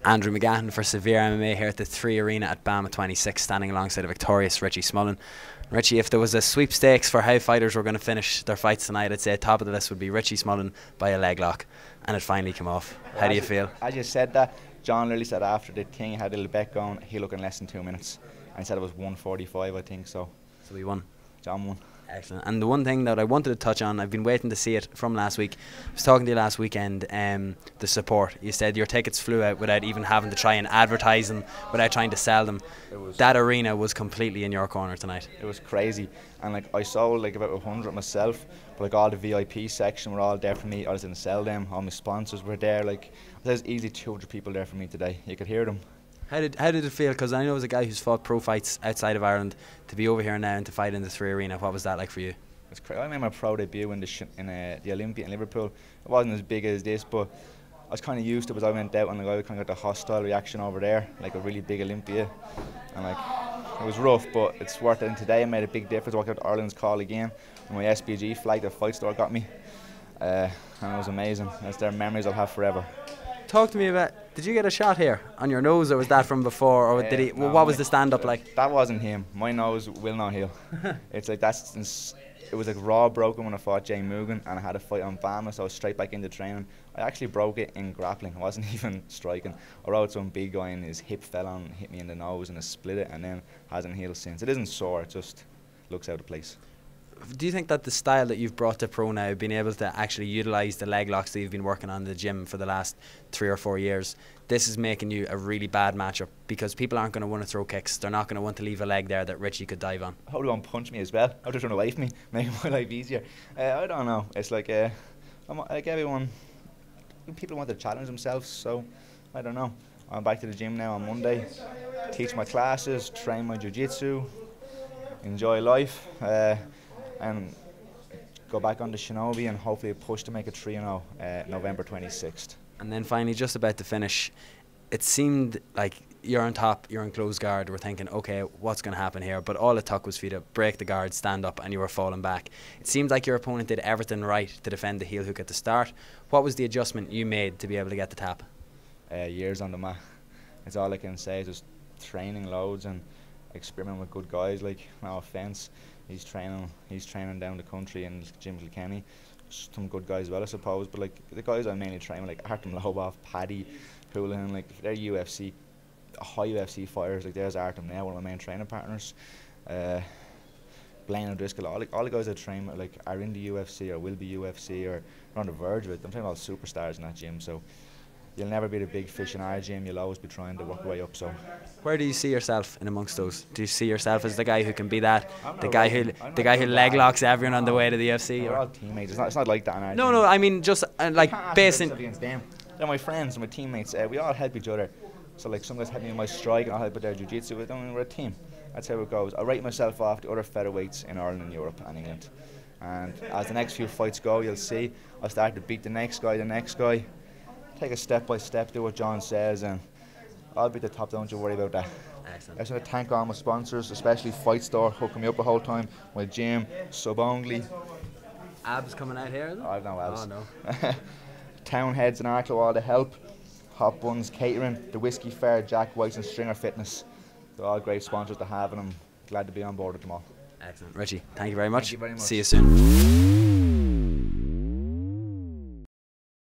Andrew McGahan for SevereMMA here at the 3 Arena at BAMMA 26, standing alongside a victorious Richie Smullen. Richie, if there was a sweepstakes for how fighters were going to finish their fights tonight, I'd say top of the list would be Richie Smullen by a leg lock, and it finally came off. How do you feel? As you said that, John literally said after the thing, he had a little bet going, he'll look in less than 2 minutes. And he said it was 1:45, I think, so. So we won. John won. Excellent. And the one thing that I wanted to touch on, I've been waiting to see it from last week. I was talking to you last weekend, the support. You said your tickets flew out without even having to try and advertise them, without trying to sell them. That arena was completely in your corner tonight. It was crazy. And like I sold like about 100 myself, but like all the VIP section were all there for me. I just didn't sell them. All my sponsors were there. Like there's easily 200 people there for me today. You could hear them. How did it feel? Because I know as a guy who's fought pro fights outside of Ireland, to be over here now and to fight in the 3 Arena, what was that like for you? It's crazy. I made my pro debut in the Olympia in Liverpool. It wasn't as big as this, but I was kind of used to it because I went out and like, I kind of got the hostile reaction over there, like a really big Olympia, and like it was rough, but it's worth it. And today I made a big difference. I walked out to Ireland's call again, and my SBG flag, the Fight Store, got me, and it was amazing. That's their memories I'll have forever. Talk to me about, did you get a shot here on your nose, or was that from before, or did he? No, what was the stand-up like? That wasn't him. My nose will not heal. It's like it was like raw broken when I fought Jay Mugan, and I had a fight on BAMMA, so I was straight back into training. I actually broke it in grappling. I wasn't even striking. I rode some big guy and his hip fell on, hit me in the nose, and I split it, and then hasn't healed since. It isn't sore. It just looks out of place. Do you think that the style that you've brought to pro now, being able to actually utilise the leg locks that you've been working on in the gym for the last 3 or 4 years, this is making you a really bad matchup because people aren't going to want to throw kicks. They're not going to want to leave a leg there that Richie could dive on. I hope they won't punch me as well. I'll just run away from me, make my life easier. I don't know. It's like everyone, people want to challenge themselves, so I don't know. I'm back to the gym now on Monday, teach my classes, train my jiu-jitsu, enjoy life. And go back on to Shinobi and hopefully push to make a 3-0 November 26th. And then finally, just about to finish, it seemed like you're on top, you're in close guard, we're thinking, okay, what's going to happen here? But all it took was for you to break the guard, stand up, and you were falling back. It seemed like your opponent did everything right to defend the heel hook at the start. What was the adjustment you made to be able to get the tap? Years on the mat. It's all I can say, just training loads and experimenting with good guys. Like, no offence, he's training down the country in Jim Kilkenny. Some good guys as well, I suppose, but like the guys I mainly train with, like Artem Lobov, Paddy, Houlihan, like they're UFC, high UFC fighters. Like there's Artem now, one of my main training partners. Blaine O'Driscoll, all the guys I train with, like are in the UFC or will be UFC or are on the verge of it. I'm training all superstars in that gym, so you'll never be the big fish in our gym. You'll always be trying to work your way up. So, where do you see yourself in amongst those? Do you see yourself as the guy who can be that, the guy who leg locks everyone on the way to the UFC? We're all teammates. It's not like that in our gym. No, I mean just like based in. Against them. They're my friends and my teammates. We all help each other. So like some guys help me with my strike, and I'll help with their jiu-jitsu. We're a team. That's how it goes. I rate myself off the other featherweights in Ireland and Europe and England. And as the next few fights go, you'll see I'll start to beat the next guy. Take it step by step, do what John says, and I'll be the top, don't you worry about that. Excellent. I just want to thank all my sponsors, especially Fight Store, hooking me up the whole time, my gym, Sub Only. Abs coming out here, is it? I have no abs. Oh, no. Townheads and Arklow, all the help. Hot Buns Catering, the Whiskey Fair, Jack White's and Stringer Fitness. They're all great sponsors to have, and I'm glad to be on board with them all. Excellent. Richie, thank you very much. Thank you very much. See you soon.